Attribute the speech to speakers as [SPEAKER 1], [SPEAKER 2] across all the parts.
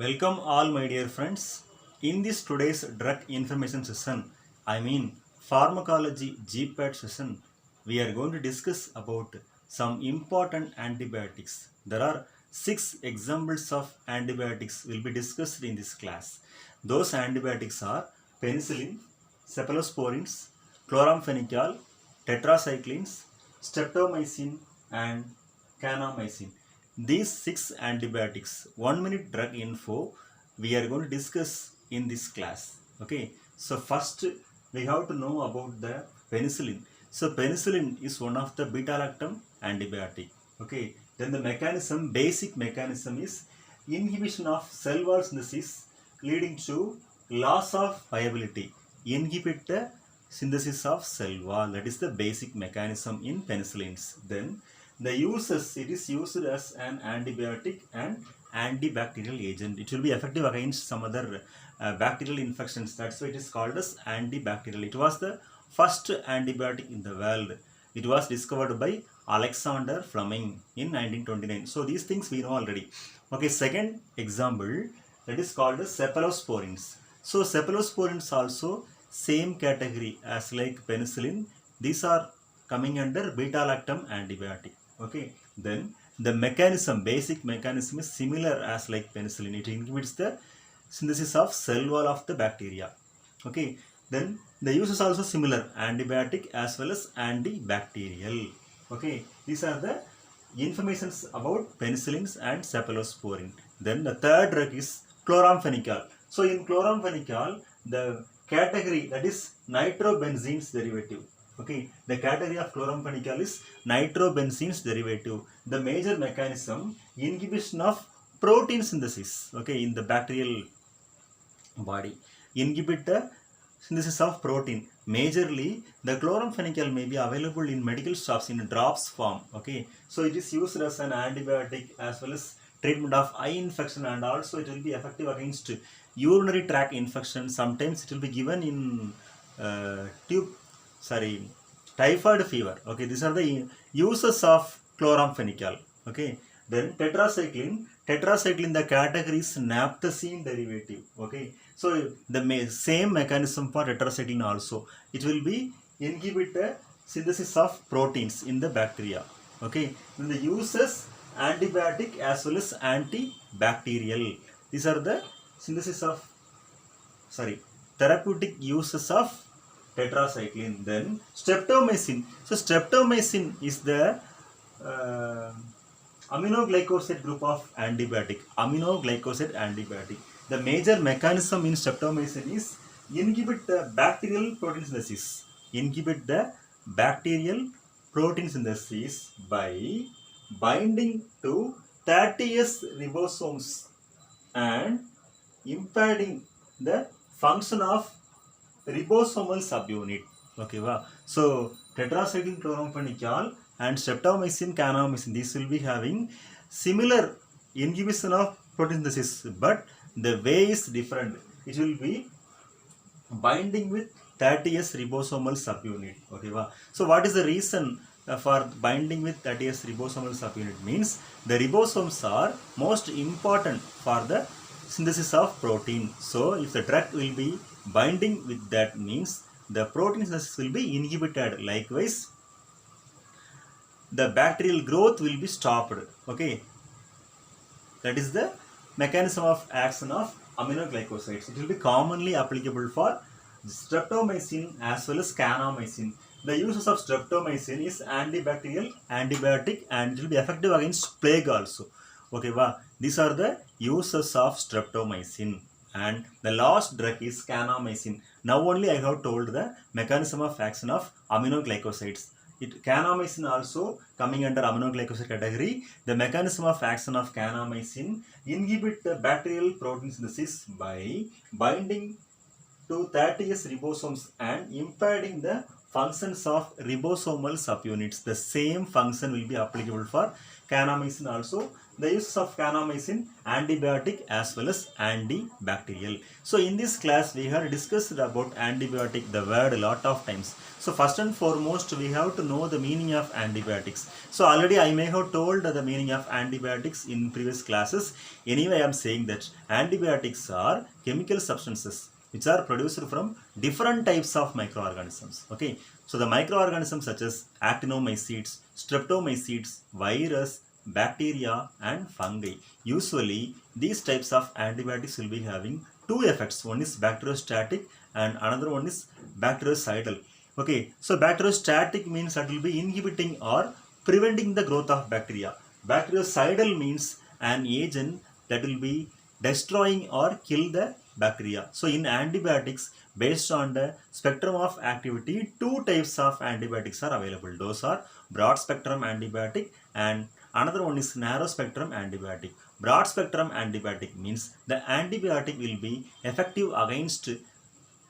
[SPEAKER 1] Welcome all my dear friends. In this today's drug information session, I mean pharmacology GPAT session, we are going to discuss about some important antibiotics. There are 6 examples of antibiotics will be discussed in this class. Those antibiotics are penicillin, cephalosporins, chloramphenicol, tetracyclines, streptomycin and kanamycin. These 6 antibiotics, 1 minute drug info, we are going to discuss in this class. Okay, so first we have to know about the penicillin. So penicillin is one of the beta lactam antibiotic. Okay, then the mechanism, basic mechanism is inhibition of cell wall synthesis leading to loss of viability. Inhibit the synthesis of cell wall. That is the basic mechanism in penicillins. Then the uses, it is used as an antibiotic and antibacterial agent. It will be effective against some other bacterial infections. That's why it is called as antibacterial. It was the first antibiotic in the world. It was discovered by Alexander Fleming in 1929. So these things we know already. Okay, second example, that is called as cephalosporins. So cephalosporins also same category as like penicillin. These are coming under beta lactam antibiotic. Okay, then the mechanism, basic mechanism is similar as like penicillin. It inhibits the synthesis of cell wall of the bacteria. Okay, then the use is also similar, antibiotic as well as antibacterial. Okay, these are the informations about penicillins and cephalosporin. Then the third drug is chloramphenicol. So in chloramphenicol, the category, that is nitrobenzene's derivative. Okay, the category of chloramphenicol is nitrobenzene's derivative. The major mechanism, inhibition of protein synthesis. Okay, in the bacterial body, inhibit the synthesis of protein. Majorly, the chloramphenicol may be available in medical shops in drops form. Okay, so it is used as an antibiotic as well as treatment of eye infection, and also it will be effective against urinary tract infection. Sometimes it will be given in typhoid fever. Okay, these are the uses of chloramphenicol. Okay, then tetracycline, the category is naphthazine derivative. Okay, so the same mechanism for tetracycline also, it will be inhibit the synthesis of proteins in the bacteria. Okay, then the uses, antibiotic as well as antibacterial. These are the synthesis of therapeutic uses of tetracycline. Then streptomycin. So streptomycin is the aminoglycoside group of antibiotic. The major mechanism in streptomycin is inhibit the bacterial protein synthesis. By binding to 30S ribosomes and impeding the function of ribosomal subunit. Okay, wow. So tetracycline, chloramphenicol and streptomycin, kanamycin, these will be having similar inhibition of protein synthesis, but the way is different. It will be binding with 30S ribosomal subunit. Okay, wow. So what is the reason for binding with 30S ribosomal subunit? Means the ribosomes are most important for the synthesis of protein. So if the drug will be binding with that, means the protein synthesis will be inhibited. Likewise, the bacterial growth will be stopped. Okay, that is the mechanism of action of aminoglycosides. It will be commonly applicable for streptomycin as well as kanamycin. The uses of streptomycin is antibacterial, antibiotic, and it will be effective against plague also. Okay, wow. These are the uses of streptomycin. And the last drug is kanamycin. Now only I have told the mechanism of action of aminoglycosides. Kanamycin also coming under aminoglycoside category. The mechanism of action of kanamycin inhibit the bacterial protein synthesis by binding to 30S ribosomes and impeding the functions of ribosomal subunits. The same function will be applicable for kanamycin also. the use of kanamycin, antibiotic as well as antibacterial. So in this class we have discussed about antibiotic, the word a lot of times. So first and foremost we have to know the meaning of antibiotics. So already I may have told the meaning of antibiotics in previous classes. Anyway, I am saying that antibiotics are chemical substances which are produced from different types of microorganisms. Okay, so the microorganisms such as actinomycetes, streptomycetes, virus, bacteria and fungi. Usually these types of antibiotics will be having two effects. One is bacteriostatic and another one is bactericidal. Okay, so bacteriostatic means that will be inhibiting or preventing the growth of bacteria. Bactericidal means an agent that will be destroying or kill the bacteria. So in antibiotics, based on the spectrum of activity, two types of antibiotics are available. Those are broad spectrum antibiotic and another one is narrow spectrum antibiotic. Broad spectrum antibiotic means the antibiotic will be effective against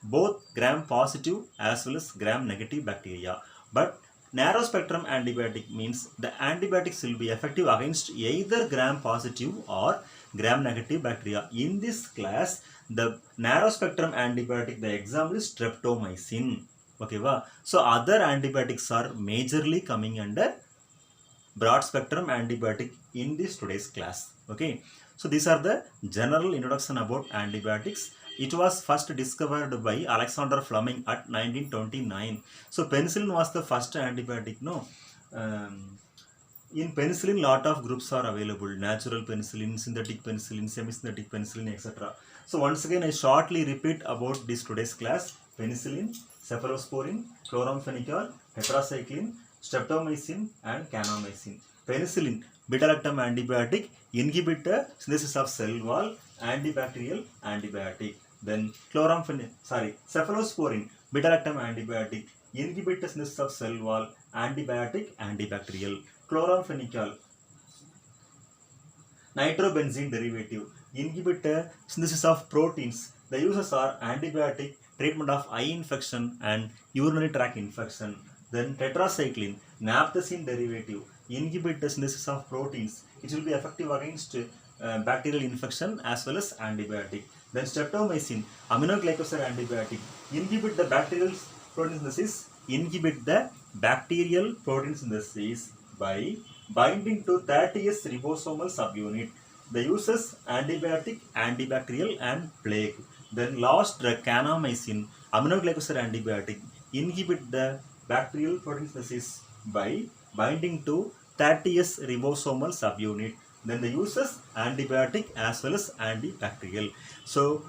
[SPEAKER 1] both gram positive as well as gram negative bacteria. But narrow spectrum antibiotic means the antibiotics will be effective against either gram positive or gram negative bacteria. In this class, the narrow spectrum antibiotic, the example is streptomycin. Okay, wow. So other antibiotics are majorly coming under broad spectrum antibiotic in this today's class. Okay, so these are the general introduction about antibiotics. It was first discovered by Alexander Fleming at 1929. So penicillin was the first antibiotic. No, in penicillin lot of groups are available: natural penicillin, synthetic penicillin, semi-synthetic penicillin, etc. So once again I shortly repeat about this today's class: penicillin, cephalosporin, chloramphenicol, tetracycline, streptomycin and kanamycin. Penicillin, beta-lactam antibiotic, inhibit the synthesis of cell wall, antibacterial antibiotic. Then cephalosporin, beta-lactam antibiotic, inhibit the synthesis of cell wall, antibiotic, antibacterial. Chloramphenicol, nitrobenzene derivative, inhibit the synthesis of proteins. The uses are antibiotic, treatment of eye infection and urinary tract infection. Then tetracycline, naphthacene derivative, inhibit the synthesis of proteins. It will be effective against bacterial infection as well as antibiotic. Then streptomycin, aminoglycoside antibiotic, inhibit the bacterial protein synthesis, inhibit the bacterial protein synthesis by binding to 30S ribosomal subunit. The uses antibiotic, antibacterial and plague. Then last drug kanamycin, aminoglycoside antibiotic, inhibit the bacterial protein synthesis by binding to 30S ribosomal subunit. Then the uses antibiotic as well as antibacterial. So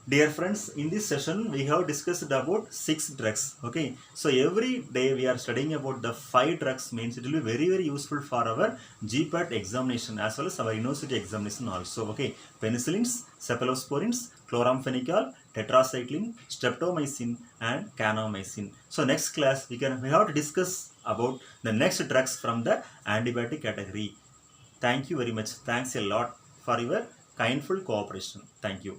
[SPEAKER 1] dear friends, in this session we have discussed about 6 drugs. Okay, so every day we are studying about the 5 drugs, means it will be very useful for our GPAT examination as well as our university examination also. Okay, penicillins, cephalosporins, chloramphenicol, tetracycline, streptomycin and kanamycin. So next class we have to discuss about the next drugs from the antibiotic category. Thank you very much. Thanks a lot for your kindful cooperation. Thank you.